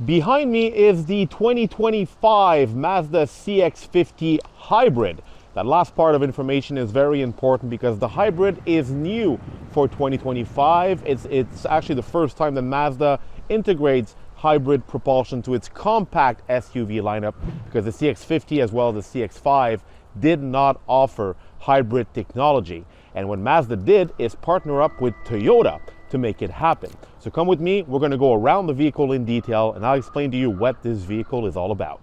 Behind me is the 2025 Mazda CX-50 Hybrid. That last part of information is very important because the Hybrid is new for 2025. It's actually the first time that Mazda integrates hybrid propulsion to its compact SUV lineup, because the CX-50 as well as the CX-5 did not offer hybrid technology. And what Mazda did is partner up with Toyota to make it happen. So come with me, we're going to go around the vehicle in detail and I'll explain to you what this vehicle is all about.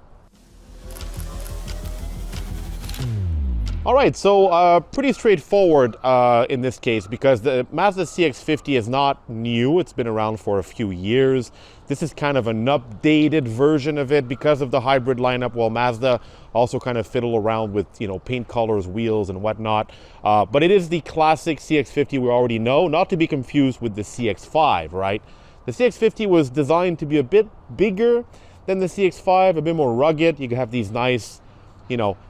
All right, so pretty straightforward in this case, because the Mazda CX-50 is not new. It's been around for a few years. This is kind of an updated version of it because of the hybrid lineup, while Mazda also kind of fiddle around with, paint colors, wheels, and whatnot. But it is the classic CX-50 we already know, not to be confused with the CX-5, right? The CX-50 was designed to be a bit bigger than the CX-5, a bit more rugged. You can have these nice,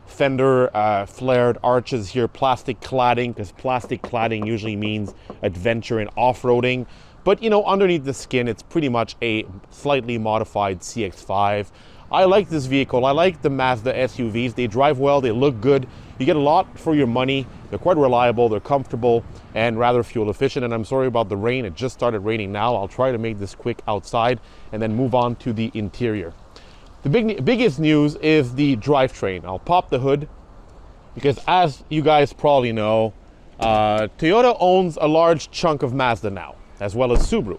fender flared arches here, plastic cladding, because plastic cladding usually means adventure and off-roading. But underneath the skin, it's pretty much a slightly modified CX-5. I like this vehicle. I like the Mazda SUVs. They drive well, they look good. You get a lot for your money. They're quite reliable, they're comfortable, and rather fuel efficient. And I'm sorry about the rain. It just started raining now. I'll try to make this quick outside and then move on to the interior. The biggest news is the drivetrain. I'll pop the hood because, as you guys probably know, Toyota owns a large chunk of Mazda now, as well as Subaru.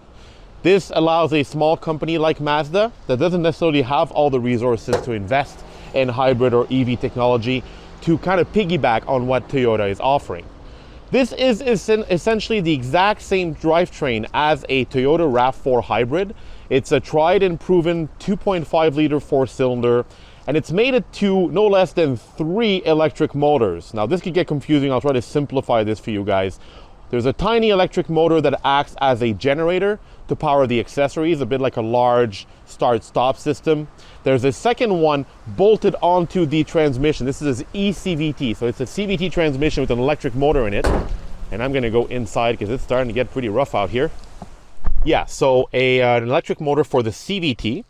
This allows a small company like Mazda that doesn't necessarily have all the resources to invest in hybrid or EV technology to kind of piggyback on what Toyota is offering. This is essentially the exact same drivetrain as a Toyota RAV4 Hybrid. It's a tried and proven 2.5 liter four-cylinder, and it's mated to no less than 3 electric motors. Now this could get confusing. I'll try to simplify this for you guys. There's a tiny electric motor that acts as a generator to power the accessories, a bit like a large start-stop system. There's a second one bolted onto the transmission. This is eCVT, so it's a CVT transmission with an electric motor in it. And I'm gonna go inside because it's starting to get pretty rough out here. Yeah, so an electric motor for the CVT,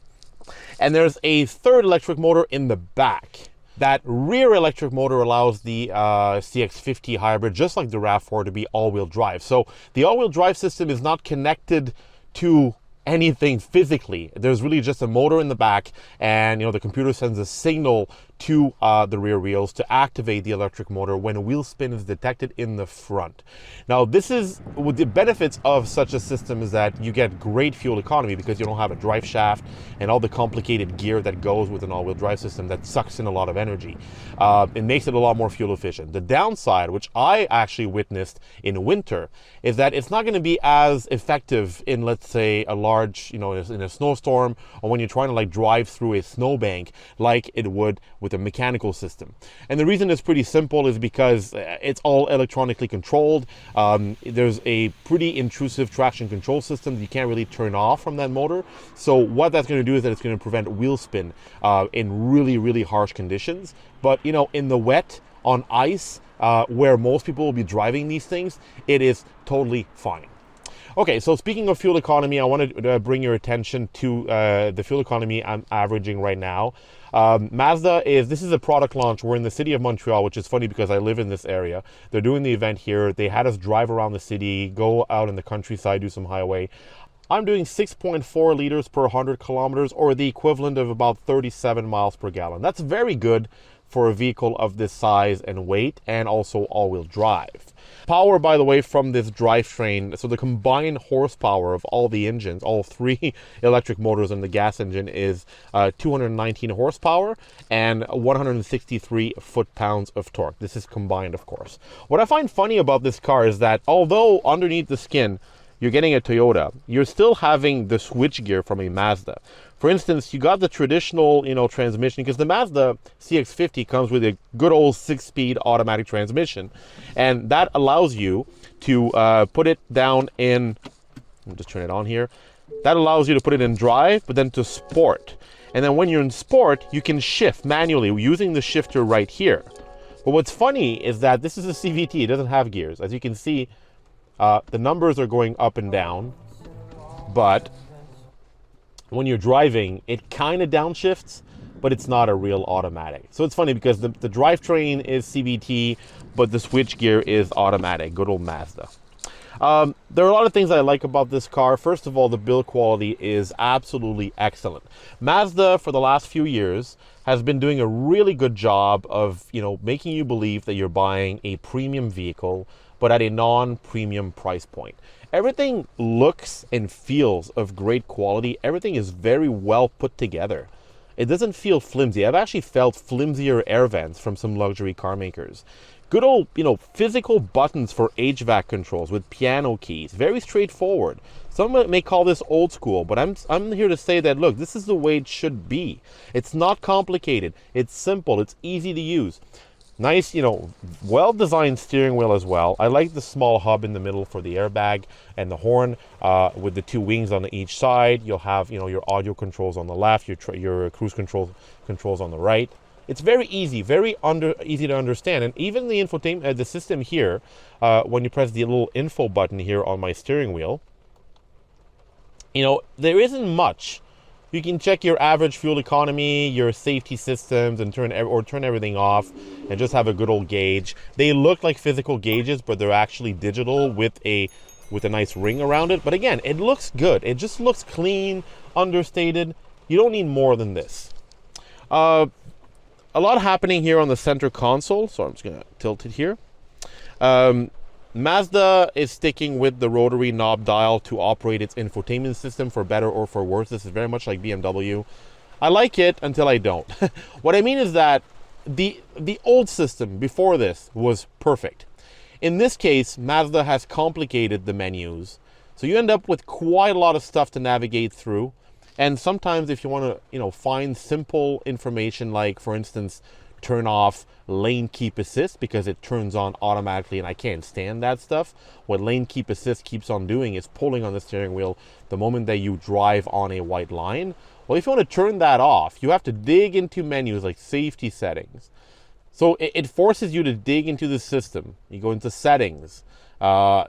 and there's a third electric motor in the back. That rear electric motor allows the CX-50 Hybrid, just like the RAV4, to be all-wheel drive. So the all-wheel drive system is not connected to anything physically. There's really just a motor in the back, and the computer sends a signal to the rear wheels to activate the electric motor when a wheel spin is detected in the front. Now this is, with the benefits of such a system, is that you get great fuel economy because you don't have a drive shaft and all the complicated gear that goes with an all-wheel drive system that sucks in a lot of energy. It makes it a lot more fuel efficient. The downside, which I actually witnessed in winter, is that it's not going to be as effective in, let's say, a large, in a snowstorm, or when you're trying to drive through a snowbank like it would with a mechanical system. And the reason it's pretty simple is because it's all electronically controlled. There's a pretty intrusive traction control system that you can't really turn off from that motor. So what that's going to do is that it's going to prevent wheel spin in really, really harsh conditions. But in the wet, on ice, where most people will be driving these things, it is totally fine. Okay, so speaking of fuel economy, I want to bring your attention to the fuel economy I'm averaging right now. This is a product launch. We're in the city of Montreal, which is funny because I live in this area. They're doing the event here. They had us drive around the city, go out in the countryside, do some highway. I'm doing 6.4 liters per 100 kilometers, or the equivalent of about 37 miles per gallon. That's very good for a vehicle of this size and weight, and also all-wheel drive. Power, by the way, from this drivetrain, so the combined horsepower of all the engines, all 3 electric motors and the gas engine, is 219 horsepower and 163 foot-pounds of torque. This is combined, of course. What I find funny about this car is that although underneath the skin you're getting a Toyota, you're still having the switchgear from a Mazda. For instance, you got the traditional, transmission, because the Mazda CX-50 comes with a good old 6-speed automatic transmission, and that allows you to put it down in, let me just turn it on here. That allows you to put it in drive, but then to sport. And then when you're in sport, you can shift manually using the shifter right here. But what's funny is that this is a CVT, it doesn't have gears. As you can see, the numbers are going up and down, but when you're driving, it kind of downshifts, but it's not a real automatic. So it's funny because the drivetrain is CVT, but the switchgear is automatic. Good old Mazda. There are a lot of things that I like about this car. First of all, the build quality is absolutely excellent. Mazda, for the last few years, has been doing a really good job of, making you believe that you're buying a premium vehicle, but at a non-premium price point. Everything looks and feels of great quality. Everything is very well put together. It doesn't feel flimsy. I've actually felt flimsier air vents from some luxury car makers. Good old, physical buttons for HVAC controls with piano keys. Very straightforward. Some may call this old school, but I'm here to say that, look, this is the way it should be. It's not complicated. It's simple. It's easy to use. Nice, well-designed steering wheel as well. I like the small hub in the middle for the airbag and the horn with the two wings on each side. You'll have, your audio controls on the left, your cruise controls on the right. It's very easy, easy to understand. And even the infotainment, the system here, when you press the little info button here on my steering wheel, there isn't much. You can check your average fuel economy, your safety systems, and turn everything off, and just have a good old gauge. They look like physical gauges, but they're actually digital with a nice ring around it. But again, it looks good. It just looks clean, understated. You don't need more than this. A lot happening here on the center console, so I'm just going to tilt it here. Mazda is sticking with the rotary knob dial to operate its infotainment system, for better or for worse. This is very much like BMW. I like it until I don't. What I mean is that the old system before this was perfect. In this case, Mazda has complicated the menus, so you end up with quite a lot of stuff to navigate through. And sometimes if you want to, find simple information, like, for instance, turn off lane keep assist because it turns on automatically, and I can't stand that stuff. What lane keep assist keeps on doing is pulling on the steering wheel the moment that you drive on a white line. Well, if you want to turn that off, you have to dig into menus like safety settings. So it forces you to dig into the system. You go into settings,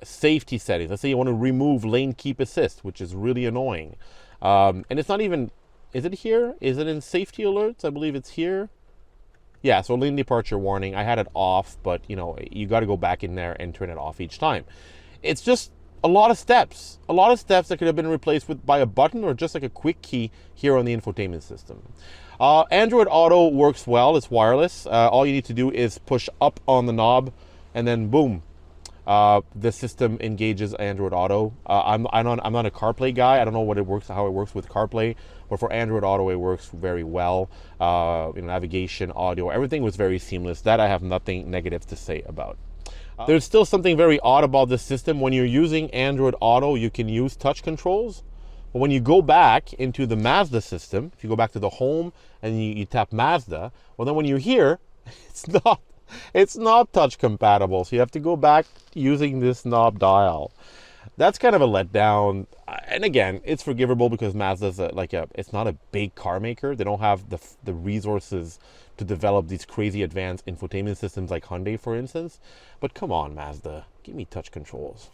safety settings. Let's say you want to remove lane keep assist, which is really annoying. And it's not even, is it here? Is it in safety alerts? I believe it's here. Yeah, so lane departure warning. I had it off, but you got to go back in there and turn it off each time. It's just a lot of steps. A lot of steps that could have been replaced by a button or just like a quick key here on the infotainment system. Android Auto works well. It's wireless. All you need to do is push up on the knob, and then boom. The system engages Android Auto. I'm not a CarPlay guy. I don't know how it works with CarPlay, but for Android Auto, it works very well. Navigation, audio, everything was very seamless. That I have nothing negative to say about. There's still something very odd about this system. When you're using Android Auto, you can use touch controls. But when you go back into the Mazda system, if you go back to the home and you tap Mazda, well, then when you're here, it's not touch compatible. So you have to go back using this knob dial. That's kind of a letdown. And again, it's forgivable because Mazda's it's not a big car maker. They don't have the resources to develop these crazy advanced infotainment systems like Hyundai, for instance. But come on, Mazda, give me touch controls.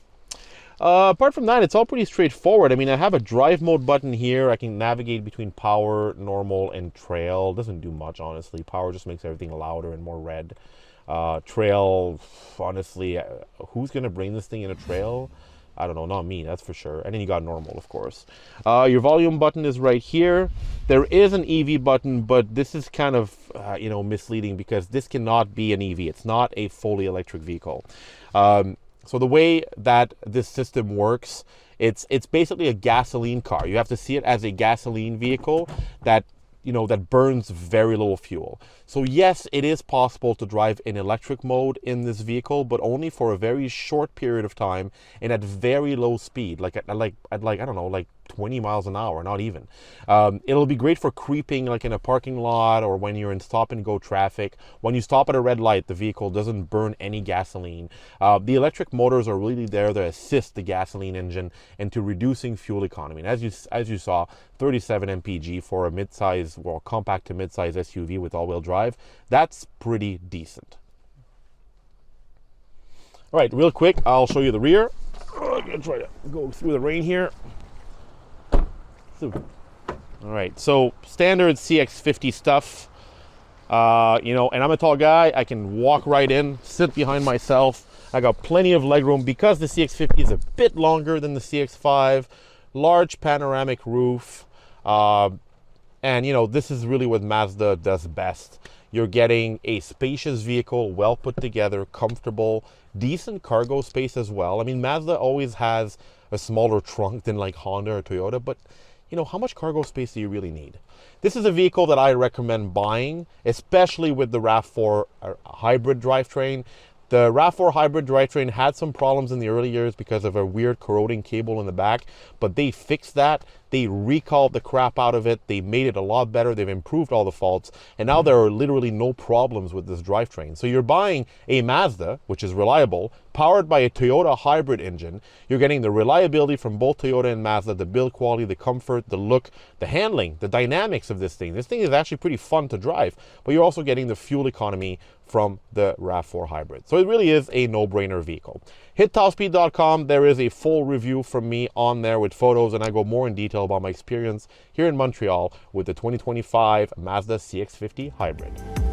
Apart from that, it's all pretty straightforward. I mean, I have a drive mode button here. I can navigate between power, normal, and trail. Doesn't do much, honestly. Power just makes everything louder and more red. Trail, honestly, who's going to bring this thing in a trail? I don't know, not me, that's for sure. And then you got normal, of course. Your volume button is right here. There is an EV button, but this is kind of, misleading because this cannot be an EV. It's not a fully electric vehicle. So the way that this system works, it's basically a gasoline car. You have to see it as a gasoline vehicle that burns very little fuel. So yes, it is possible to drive in electric mode in this vehicle, but only for a very short period of time and at very low speed, like 20 miles an hour, not even. It'll be great for creeping like in a parking lot or when you're in stop and go traffic. When you stop at a red light, the vehicle doesn't burn any gasoline. The electric motors are really there to assist the gasoline engine into reducing fuel economy. And as you saw, 37 mpg for a compact to mid-size SUV with all-wheel drive, that's pretty decent. All right, real quick, I'll show you the rear. I'm gonna try to go through the rain here. So All right, so standard CX-50 stuff. You know, and I'm a tall guy. I can walk right in, sit behind myself. I got plenty of legroom because the CX-50 is a bit longer than the CX-5. Large panoramic roof. And, you know, this is really what Mazda does best. You're getting a spacious vehicle, well put together, comfortable, decent cargo space as well. I mean, Mazda always has a smaller trunk than like Honda or Toyota, but you know, how much cargo space do you really need? This is a vehicle that I recommend buying, especially with the RAV4 hybrid drivetrain. The RAV4 hybrid drivetrain had some problems in the early years because of a weird corroding cable in the back, but they fixed that. They recalled the crap out of it. They made it a lot better. They've improved all the faults, and now there are literally no problems with this drivetrain. So you're buying a Mazda, which is reliable, powered by a Toyota hybrid engine. You're getting the reliability from both Toyota and Mazda, the build quality, the comfort, the look, the handling, the dynamics of this thing. This thing is actually pretty fun to drive, but you're also getting the fuel economy from the RAV4 hybrid. So it really is a no-brainer vehicle. Hit TopSpeed.com. There is a full review from me on there with photos, and I go more in detail about my experience here in Montreal with the 2025 Mazda CX-50 Hybrid.